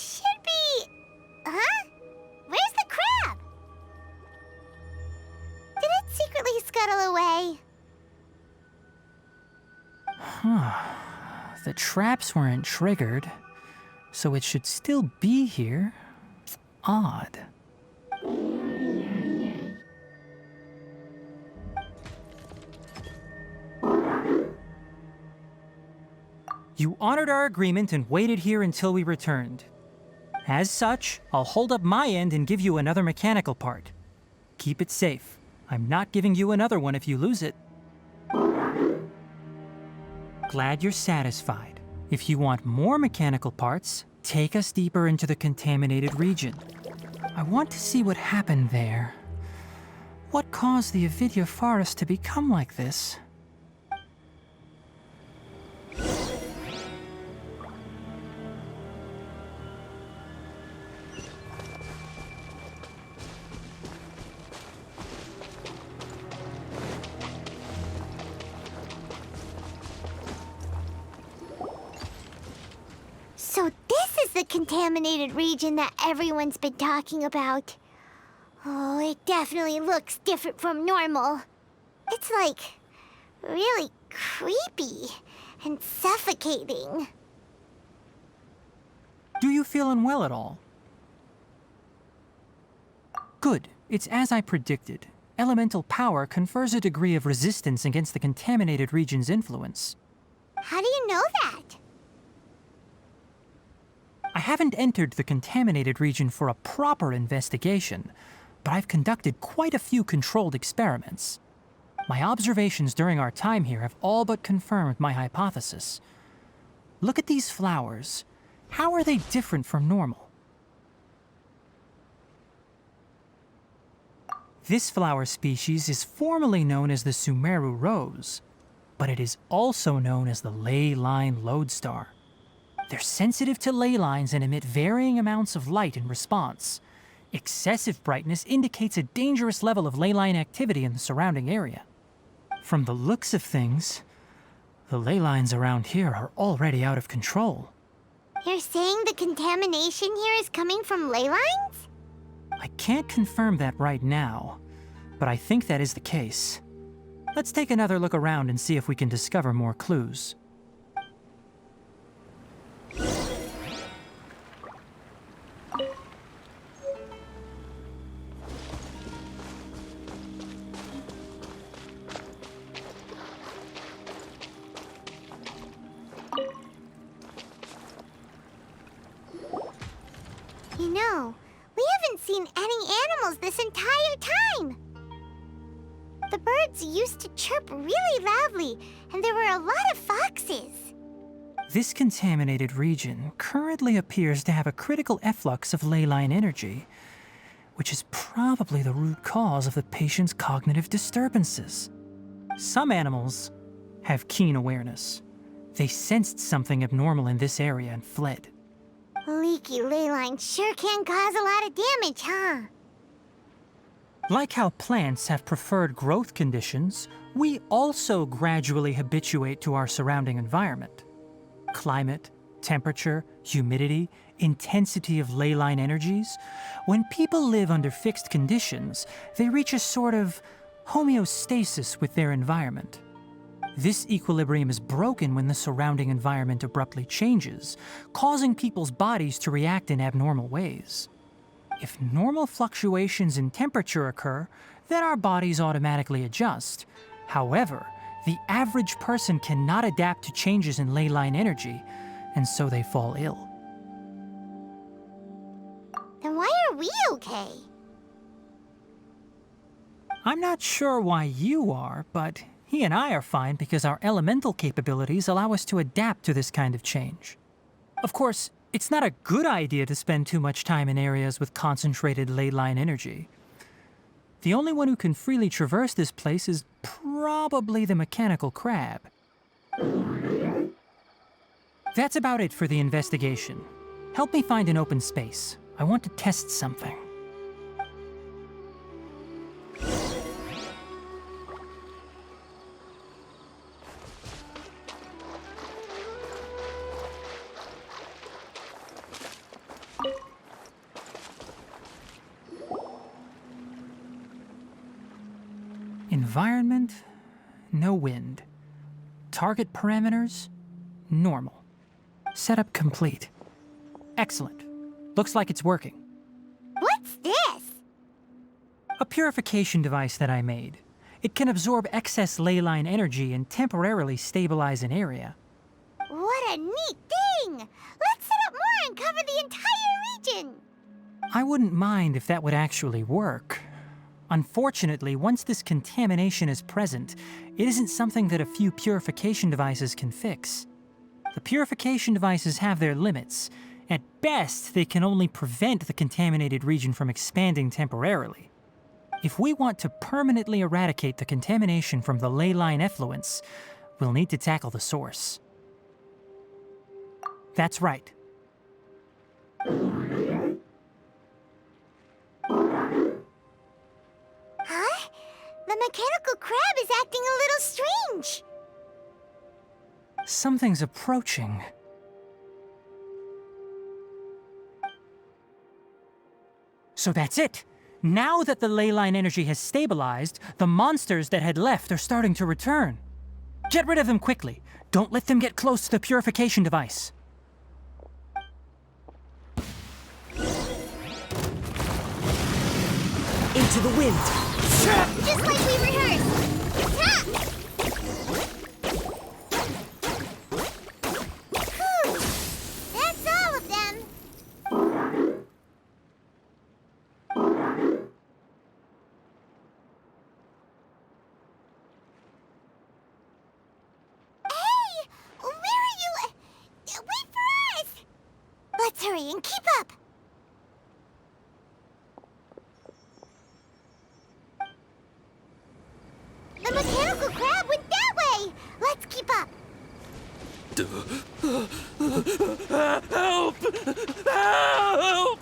should be... Huh? Where's the crab? Did it secretly scuttle away? The traps weren't triggered, so it should still be here. Odd. You honored our agreement and waited here until we returned. As such, I'll hold up my end and give you another mechanical part. Keep it safe. I'm not giving you another one if you lose it. Glad you're satisfied. If you want more mechanical parts, take us deeper into the contaminated region. I want to see what happened there. What caused the Avidya forest to become like this? So this is the contaminated region that everyone's been talking about. Oh, it definitely looks different from normal. It's like really creepy and suffocating. Do you feel unwell at all? Good. It's as I predicted. Elemental power confers a degree of resistance against the contaminated region's influence. How do you know that? I haven't entered the contaminated region for a proper investigation, but I've conducted quite a few controlled experiments. My observations during our time here have all but confirmed my hypothesis. Look at these flowers. How are they different from normal? This flower species is formally known as the Sumeru rose, but it is also known as the ley line lodestar. They're sensitive to ley lines and emit varying amounts of light in response. Excessive brightness indicates a dangerous level of ley line activity in the surrounding area. From the looks of things, the ley lines around here are already out of control. You're saying the contamination here is coming from ley lines? I can't confirm that right now, but I think that is the case. Let's take another look around and see if we can discover more clues. You know, we haven't seen any animals this entire time. The birds used to chirp really loudly, and there were a lot of foxes. This contaminated region currently appears to have a critical efflux of ley line energy, which is probably the root cause of the patient's cognitive disturbances. Some animals have keen awareness. They sensed something abnormal in this area and fled. Leaky ley lines sure can cause a lot of damage, huh? Like how plants have preferred growth conditions, we also gradually habituate to our surrounding environment. Climate, temperature, humidity, intensity of ley line energies. When people live under fixed conditions, they reach a sort of homeostasis with their environment. This equilibrium is broken when the surrounding environment abruptly changes, causing people's bodies to react in abnormal ways. If normal fluctuations in temperature occur, then our bodies automatically adjust. However, the average person cannot adapt to changes in ley line energy, and so they fall ill. Then why are we okay? I'm not sure why you are, but he and I are fine because our elemental capabilities allow us to adapt to this kind of change. Of course, it's not a good idea to spend too much time in areas with concentrated ley line energy. The only one who can freely traverse this place is probably the mechanical crab. That's about it for the investigation. Help me find an open space. I want to test something. Environment, no wind. Target parameters, normal. Setup complete. Excellent. Looks like it's working. What's this? A purification device that I made. It can absorb excess ley line energy and temporarily stabilize an area. What a neat thing! Let's set up more and cover the entire region! I wouldn't mind if that would actually work. Unfortunately, once this contamination is present, it isn't something that a few purification devices can fix. The purification devices have their limits. At best, they can only prevent the contaminated region from expanding temporarily. If we want to permanently eradicate the contamination from the ley line effluents, we'll need to tackle the source. That's right. Huh? The mechanical crab is acting a little strange. Something's approaching. So that's it. Now that the ley line energy has stabilized, the monsters that had left are starting to return. Get rid of them quickly. Don't let them get close to the purification device. Into the wind! Just like we rehearsed. Ha! Whew. That's all of them. Hey! Where are you? Wait for us! Let's hurry and keep up. The mechanical crab went that way! Let's keep up! Help! Help!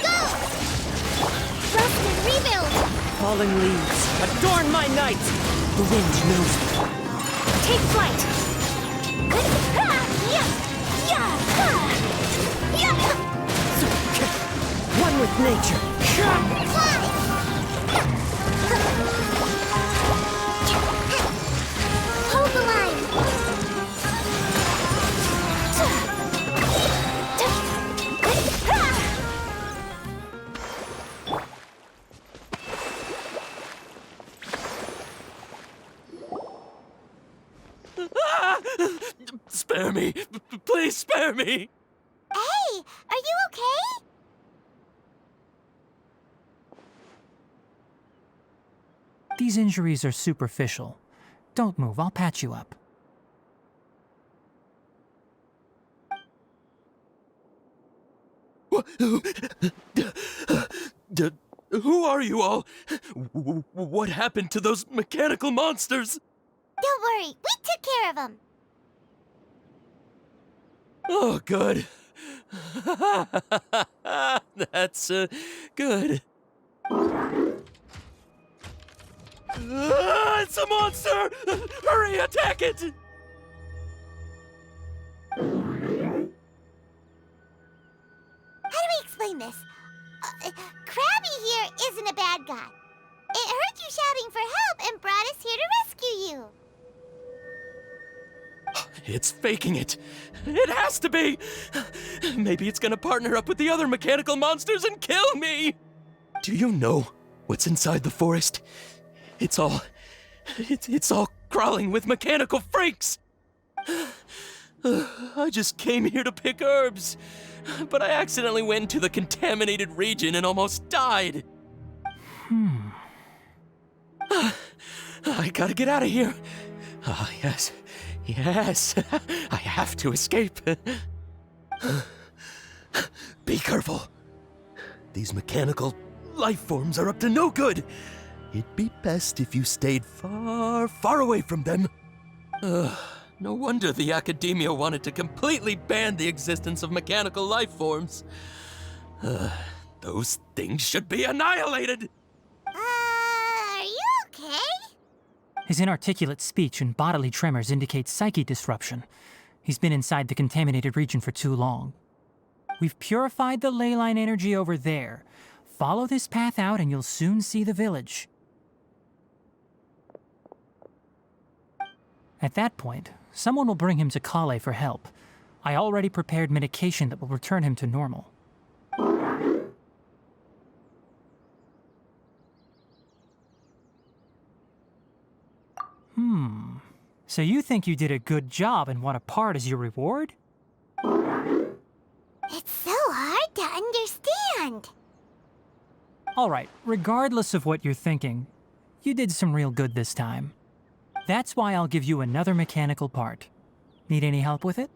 Go! Rust and rebuild! Falling leaves, adorn my night! The wind knows me. Take flight! One with nature. Fly! Hold the line! Spare me! Please spare me! Hey! Are you okay? These injuries are superficial. Don't move, I'll patch you up. Who are you all? What happened to those mechanical monsters? Don't worry, we took care of them. Oh, good. That's good. It's a monster! Hurry, attack it! How do we explain this? Krabby here isn't a bad guy. It heard you shouting for help and brought us here to rescue you. It's faking it. It has to be. Maybe it's gonna partner up with the other mechanical monsters and kill me. Do you know what's inside the forest? It's all crawling with mechanical freaks. I just came here to pick herbs, but I accidentally went into the contaminated region and almost died. I gotta get out of here. Ah, yes. Yes, I have to escape. Be careful. These mechanical life forms are up to no good. It'd be best if you stayed far, far away from them. No wonder the academia wanted to completely ban the existence of mechanical life forms. Those things should be annihilated. Are you okay? His inarticulate speech and bodily tremors indicate psyche disruption. He's been inside the contaminated region for too long. We've purified the ley line energy over there. Follow this path out and you'll soon see the village. At that point, someone will bring him to Kale for help. I already prepared medication that will return him to normal. So you think you did a good job and want a part as your reward? It's so hard to understand. Alright, regardless of what you're thinking, you did some real good this time. That's why I'll give you another mechanical part. Need any help with it?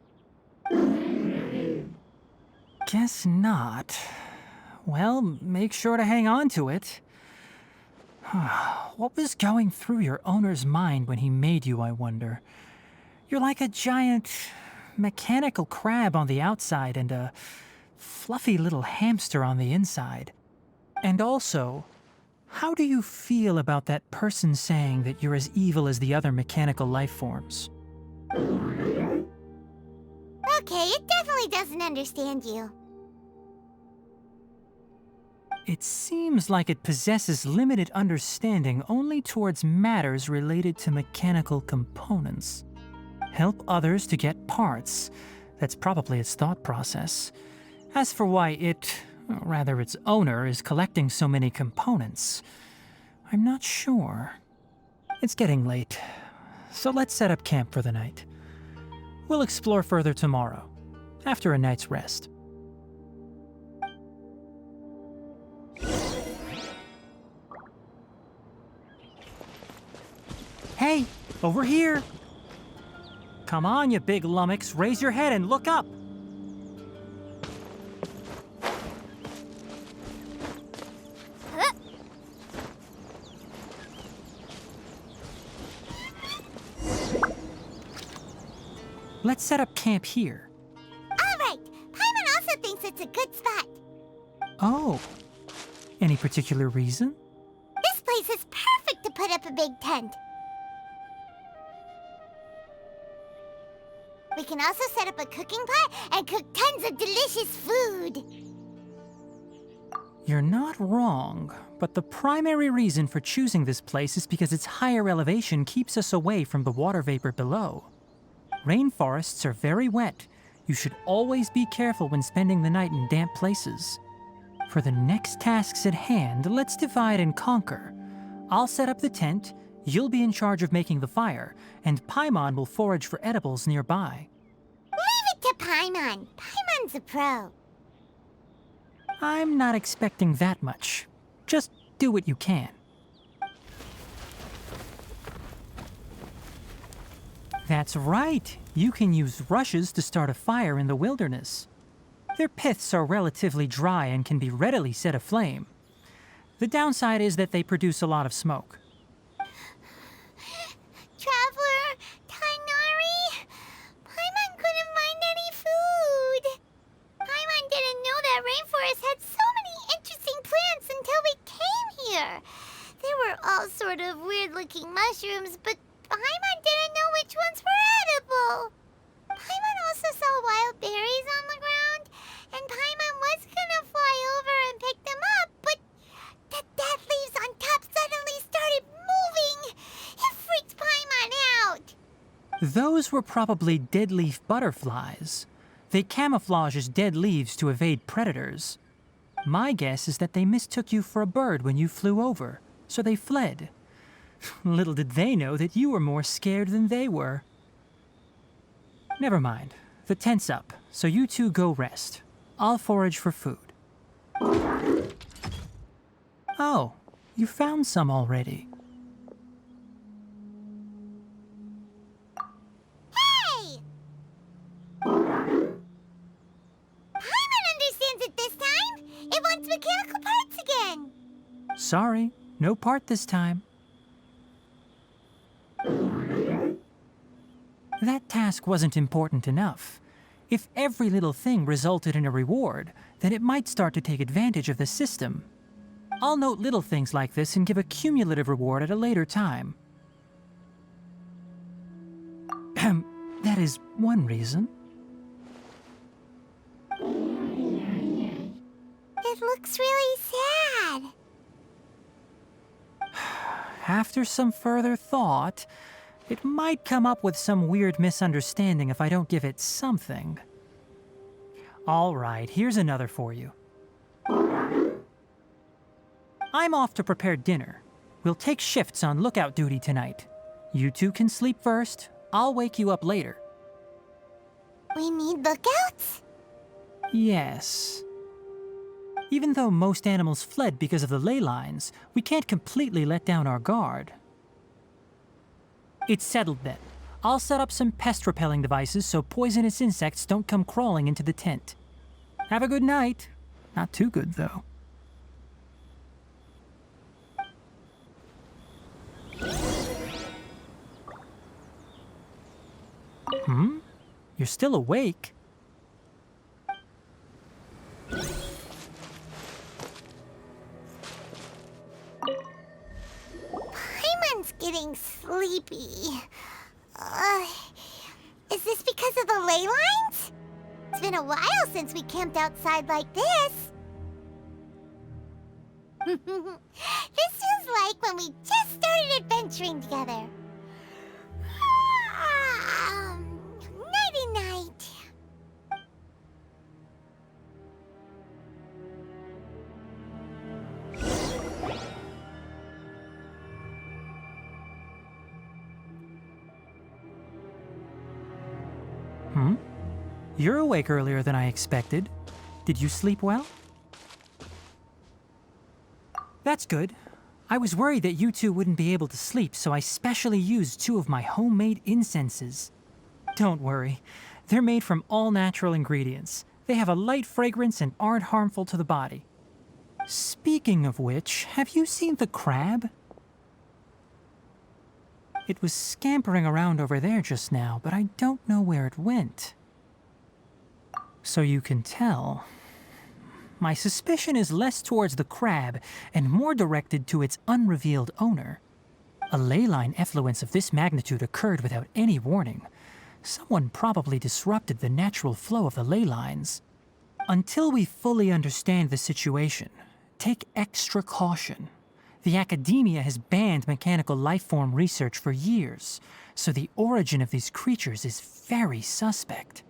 Guess not. Well, make sure to hang on to it. What was going through your owner's mind when he made you, I wonder? You're like a giant mechanical crab on the outside and a fluffy little hamster on the inside. And also, how do you feel about that person saying that you're as evil as the other mechanical life forms? Okay, it definitely doesn't understand you. It seems like it possesses limited understanding only towards matters related to mechanical components. Help others to get parts. That's probably its thought process. As for why its owner, is collecting so many components, I'm not sure. It's getting late, so let's set up camp for the night. We'll explore further tomorrow, after a night's rest. Hey, over here! Come on, you big lummox, raise your head and look up! Let's set up camp here. Alright, Paimon also thinks it's a good spot. Oh, any particular reason? This place is perfect to put up a big tent. We can also set up a cooking pot and cook tons of delicious food. You're not wrong, but the primary reason for choosing this place is because its higher elevation keeps us away from the water vapor below. Rainforests are very wet. You should always be careful when spending the night in damp places. For the next tasks at hand, let's divide and conquer. I'll set up the tent, you'll be in charge of making the fire, and Paimon will forage for edibles nearby. Leave it to Paimon. Paimon's a pro. I'm not expecting that much. Just do what you can. That's right. You can use rushes to start a fire in the wilderness. Their piths are relatively dry and can be readily set aflame. The downside is that they produce a lot of smoke. Traveler, Tainari, Paimon couldn't find any food. Paimon didn't know that rainforest had so many interesting plants until we came here. They were all sort of weird-looking mushrooms, but Paimon didn't know which ones were edible. Paimon also saw wild berries on the ground, and Paimon was gonna fly over and pick them up, but the dead leaves on top suddenly started moving. It freaked Paimon out. Those were probably dead leaf butterflies. They camouflage as dead leaves to evade predators. My guess is that they mistook you for a bird when you flew over, so they fled. Little did they know that you were more scared than they were. Never mind. The tent's up, so you two go rest. I'll forage for food. Oh, you found some already. Hey! Paimon understands it this time. It wants mechanical parts again. Sorry, no part this time. That task wasn't important enough. If every little thing resulted in a reward, then it might start to take advantage of the system. I'll note little things like this and give a cumulative reward at a later time. That is one reason. It looks really sad. After some further thought, it might come up with some weird misunderstanding if I don't give it something. All right, here's another for you. I'm off to prepare dinner. We'll take shifts on lookout duty tonight. You two can sleep first. I'll wake you up later. We need lookouts? Yes. Even though most animals fled because of the ley lines, we can't completely let down our guard. It's settled then. I'll set up some pest-repelling devices so poisonous insects don't come crawling into the tent. Have a good night. Not too good, though. You're still awake? Paimon's getting sleepy. Is this because of the ley lines? It's been a while since we camped outside like this. This feels like when we just started adventuring together. Nighty-night. You're awake earlier than I expected. Did you sleep well? That's good. I was worried that you two wouldn't be able to sleep, so I specially used 2 of my homemade incenses. Don't worry. They're made from all natural ingredients. They have a light fragrance and aren't harmful to the body. Speaking of which, have you seen the crab? It was scampering around over there just now, but I don't know where it went. So you can tell, my suspicion is less towards the crab and more directed to its unrevealed owner. A ley line effluence of this magnitude occurred without any warning. Someone probably disrupted the natural flow of the ley lines. Until we fully understand the situation, take extra caution. The academia has banned mechanical lifeform research for years, so the origin of these creatures is very suspect.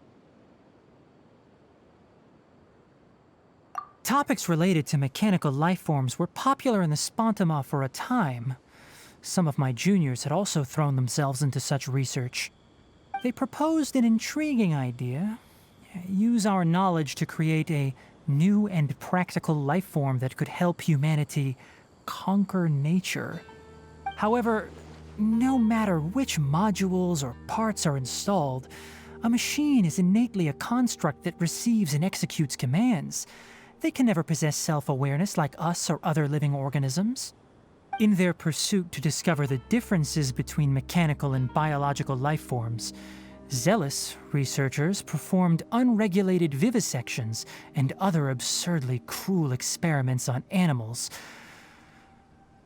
Topics related to mechanical lifeforms were popular in the Spontama for a time. Some of my juniors had also thrown themselves into such research. They proposed an intriguing idea: use our knowledge to create a new and practical lifeform that could help humanity conquer nature. However, no matter which modules or parts are installed, a machine is innately a construct that receives and executes commands. They can never possess self-awareness like us or other living organisms. In their pursuit to discover the differences between mechanical and biological lifeforms, zealous researchers performed unregulated vivisections and other absurdly cruel experiments on animals.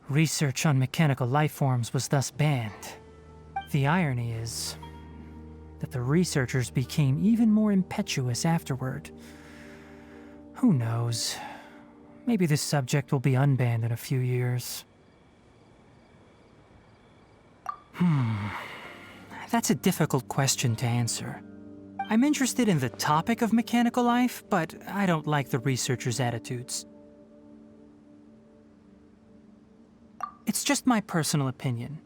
Research on mechanical lifeforms was thus banned. The irony is that the researchers became even more impetuous afterward. Who knows? Maybe this subject will be unbanned in a few years. That's a difficult question to answer. I'm interested in the topic of mechanical life, but I don't like the researchers' attitudes. It's just my personal opinion.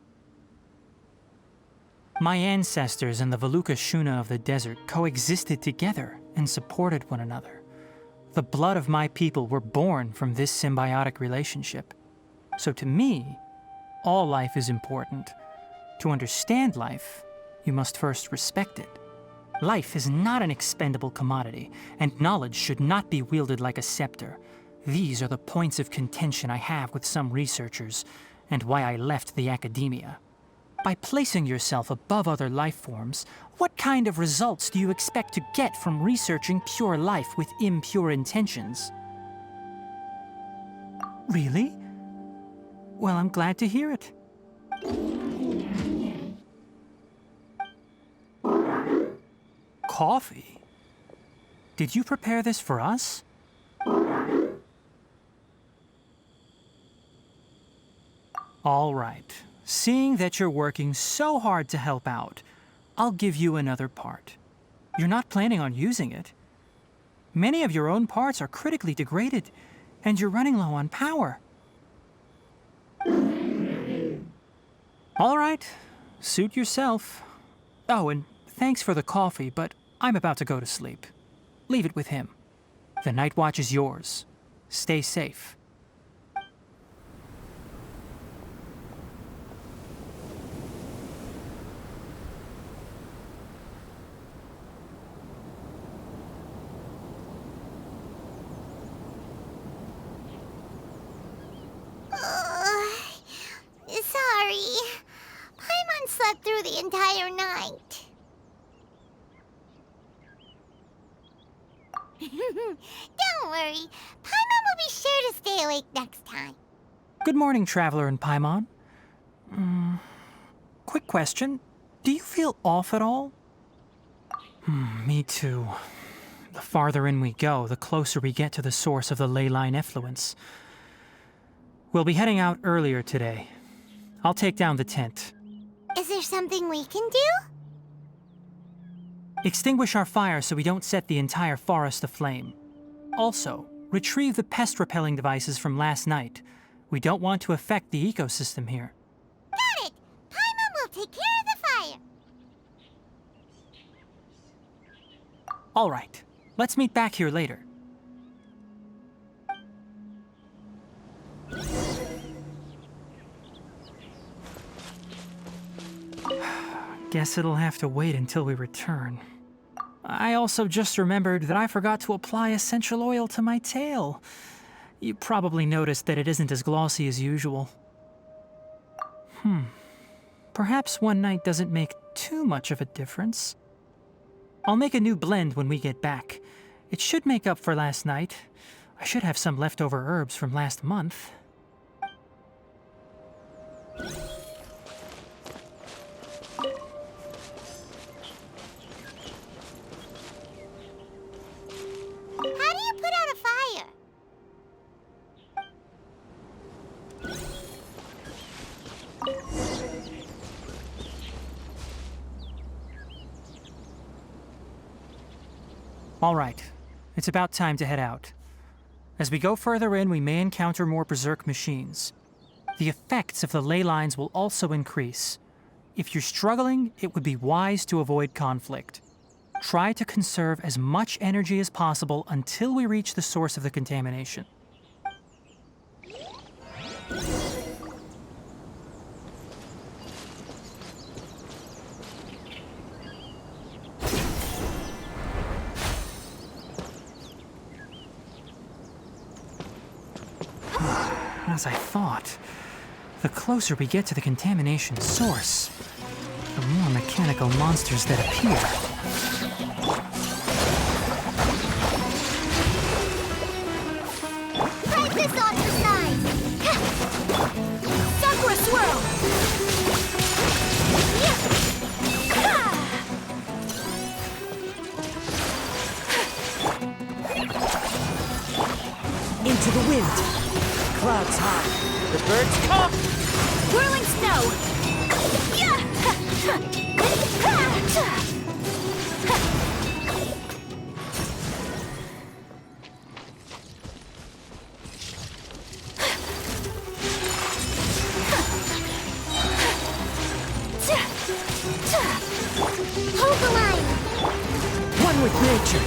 My ancestors and the Valuka Shuna of the desert coexisted together and supported one another. The blood of my people were born from this symbiotic relationship. So to me, all life is important. To understand life, you must first respect it. Life is not an expendable commodity, and knowledge should not be wielded like a scepter. These are the points of contention I have with some researchers, and why I left the academia. By placing yourself above other life forms, what kind of results do you expect to get from researching pure life with impure intentions? Really? Well, I'm glad to hear it. Coffee? Did you prepare this for us? All right. Seeing that you're working so hard to help out, I'll give you another part. You're not planning on using it. Many of your own parts are critically degraded, and you're running low on power. All right. Suit yourself. Oh, and thanks for the coffee, but I'm about to go to sleep. Leave it with him. The night watch is yours. Stay safe. Sorry. Paimon slept through the entire night. Don't worry. Paimon will be sure to stay awake next time. Good morning, Traveler and Paimon. Quick question. Do you feel off at all? Me too. The farther in we go, the closer we get to the source of the ley line effluence. We'll be heading out earlier today. I'll take down the tent. Is there something we can do? Extinguish our fire so we don't set the entire forest aflame. Also, retrieve the pest-repelling devices from last night. We don't want to affect the ecosystem here. Got it! Paimon will take care of the fire. All right. Let's meet back here later. Guess it'll have to wait until we return. I also just remembered that I forgot to apply essential oil to my tail. You probably noticed that it isn't as glossy as usual. Perhaps one night doesn't make too much of a difference. I'll make a new blend when we get back. It should make up for last night. I should have some leftover herbs from last month. How do you put out a fire? All right. It's about time to head out. As we go further in, we may encounter more berserk machines. The effects of the ley lines will also increase. If you're struggling, it would be wise to avoid conflict. Try to conserve as much energy as possible until we reach the source of the contamination. As I thought, the closer we get to the contamination source, the more mechanical monsters that appear. Break this off the side! Sakura swirl! Into the wind. Clouds high. The birds come. Whirling snow! Hold the line! One with nature.